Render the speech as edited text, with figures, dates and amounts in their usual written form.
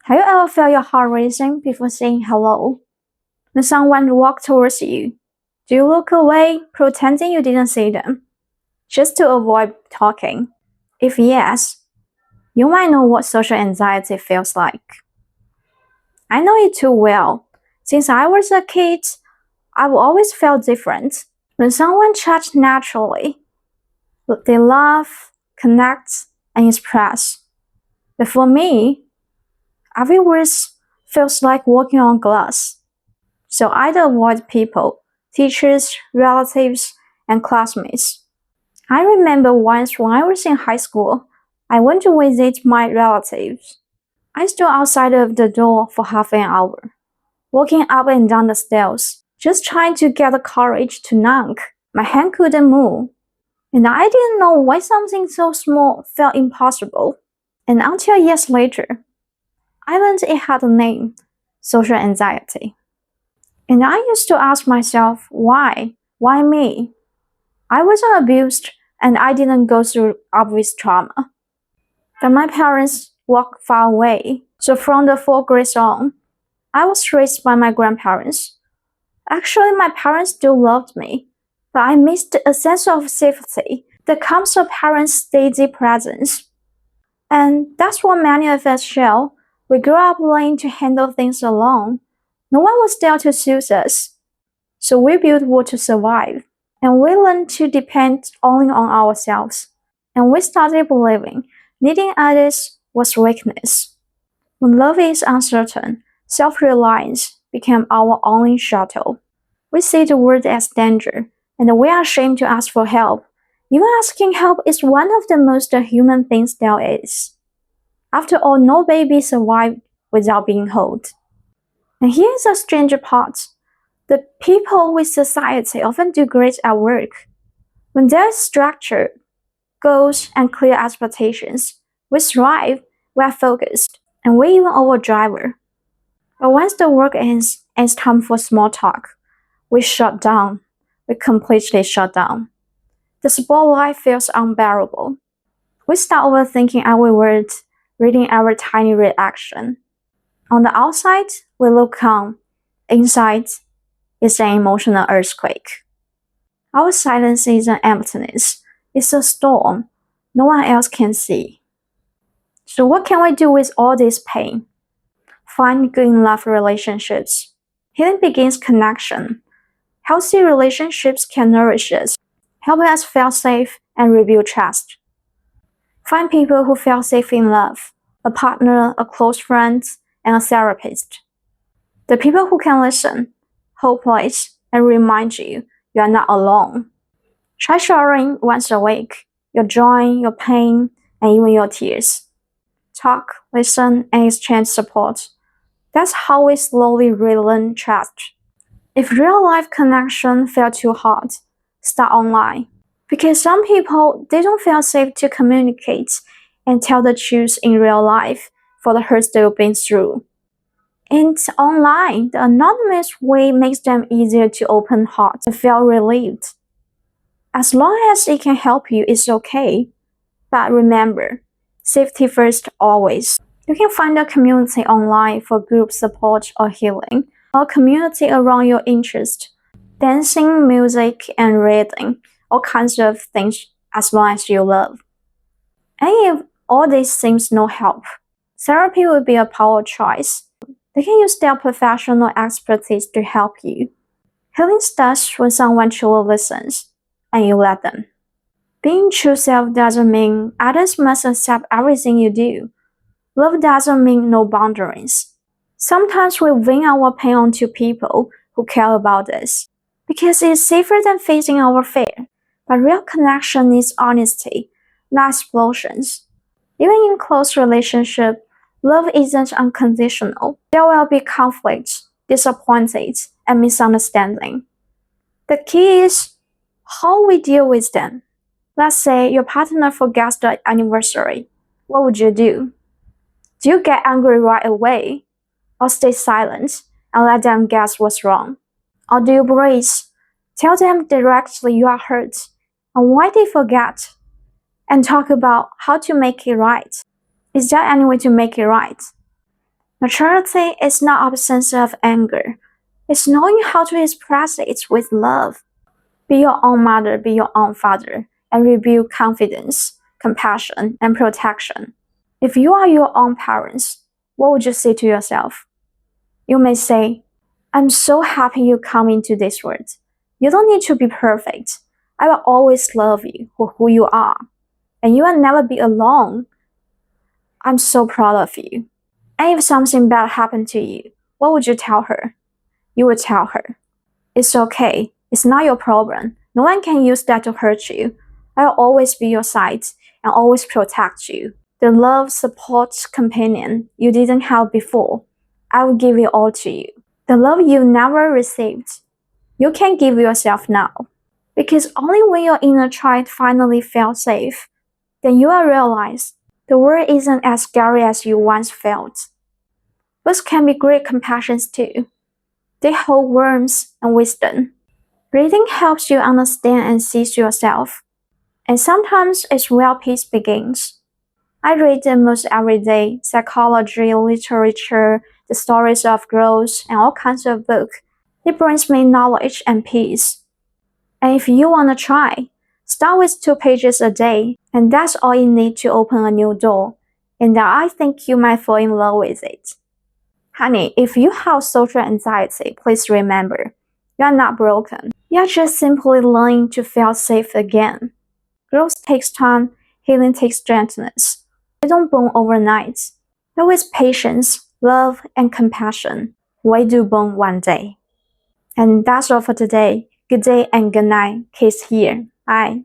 Have you ever felt your heart racing before saying hello? When someone walks towards you, do you look away, pretending you didn't see them, just to avoid talking? If yes, you might know what social anxiety feels like. I know it too well. Since I was a kid, I've always felt different. When someone chats naturally, they laugh, connect, and express. But for me, every word feels like walking on glass. So I'd avoid people, teachers, relatives, and classmates. I remember once when I was in high school, I went to visit my relatives. I stood outside of the door for half an hour, walking up and down the stairs, just trying to get the courage to knock. My hand couldn't move, and I didn't know why something so small felt impossible. And until years later, I learned it had a name: social anxiety. And I used to ask myself, why? Why me? I wasn't abused, and I didn't go through obvious trauma. But my parents walked far away, so from the 4th grade on, I was raised by my grandparents. Actually, my parents still loved me, but I missed a sense of safety that comes from parents' steady presence. And that's what many of us share. We grew up learning to handle things alone. No one was there to soothe us. So we built what to survive. And we learned to depend only on ourselves. And we started believing needing others was weakness. When love is uncertain, self-reliance became our only shuttle. We see the world as danger, and we are ashamed to ask for help. Even asking help is one of the most human things there is. After all, no baby survived without being held. And here's a stranger part. The people with society often do great at work. When there is structure, goals, and clear expectations, we thrive, we are focused, and we even overdrive. But once the work ends and it's time for small talk, we shut down. We completely shut down. The spotlight feels unbearable. We start overthinking every word, reading every tiny reaction. On the outside, we look calm. Inside, it's an emotional earthquake. Our silence isn't emptiness. It's a storm no one else can see. So what can we do with all this pain? Find good enough relationships. Healing begins connection. Healthy relationships can nourish us, help us feel safe and rebuild trust. Find people who feel safe in love, a partner, a close friend, and a therapist. The people who can listen, hold place, and remind you you are not alone. Try sharing once a week, your joy, your pain, and even your tears. Talk, listen, and exchange support. That's how we slowly relearn trust. If real-life connection felt too hard, start online. Because some people, they don't feel safe to communicate and tell the truth in real life for the hurts they've been through. And online, the anonymous way makes them easier to open heart and feel relieved. As long as it can help you, it's okay. But remember, safety first always. You can find a community online for group support or healing, or a community around your interest. Dancing, music, and reading, all kinds of things as long as you love. And if all these things no help, therapy will be a power choice. They can use their professional expertise to help you. Healing starts when someone truly listens, and you let them. Being true self doesn't mean others must accept everything you do. Love doesn't mean no boundaries. Sometimes we wing our pain onto people who care about us, because it's safer than facing our fear. But real connection needs honesty, not explosions. Even in close relationships, love isn't unconditional. There will be conflicts, disappointments, and misunderstanding. The key is how we deal with them. Let's say your partner forgets the anniversary. What would you do? Do you get angry right away? Or stay silent and let them guess what's wrong? Or do you brace? Tell them directly you are hurt and why they forget, and talk about how to make it right. Is there any way to make it right? Maturity is not absence of anger. It's knowing how to express it with love. Be your own mother, be your own father, and rebuild confidence, compassion, and protection. If you are your own parents, what would you say to yourself? You may say, I'm so happy you come into this world. You don't need to be perfect. I will always love you for who you are. And you will never be alone. I'm so proud of you. And if something bad happened to you, what would you tell her? You would tell her, it's okay. It's not your problem. No one can use that to hurt you. I'll always be your side and always protect you. The love, support, companion you didn't have before, I will give it all to you. The love you never received, you can give yourself now. Because only when your inner child finally felt safe, then you will realize the world isn't as scary as you once felt. Books can be great companions too. They hold warmth and wisdom. Reading helps you understand and see yourself. And sometimes it's where peace begins. I read almost every day psychology, literature, the stories of growth, and all kinds of books. It brings me knowledge and peace. And if you want to try, start with 2 pages a day, and that's all you need to open a new door. And I think you might fall in love with it. Honey, if you have social anxiety, please remember, you are not broken. You are just simply learning to feel safe again. Growth takes time, healing takes gentleness. We don't born overnight. But with patience, love, and compassion, we do born one day. And that's all for today. Good day and good night. Kiss here. Bye.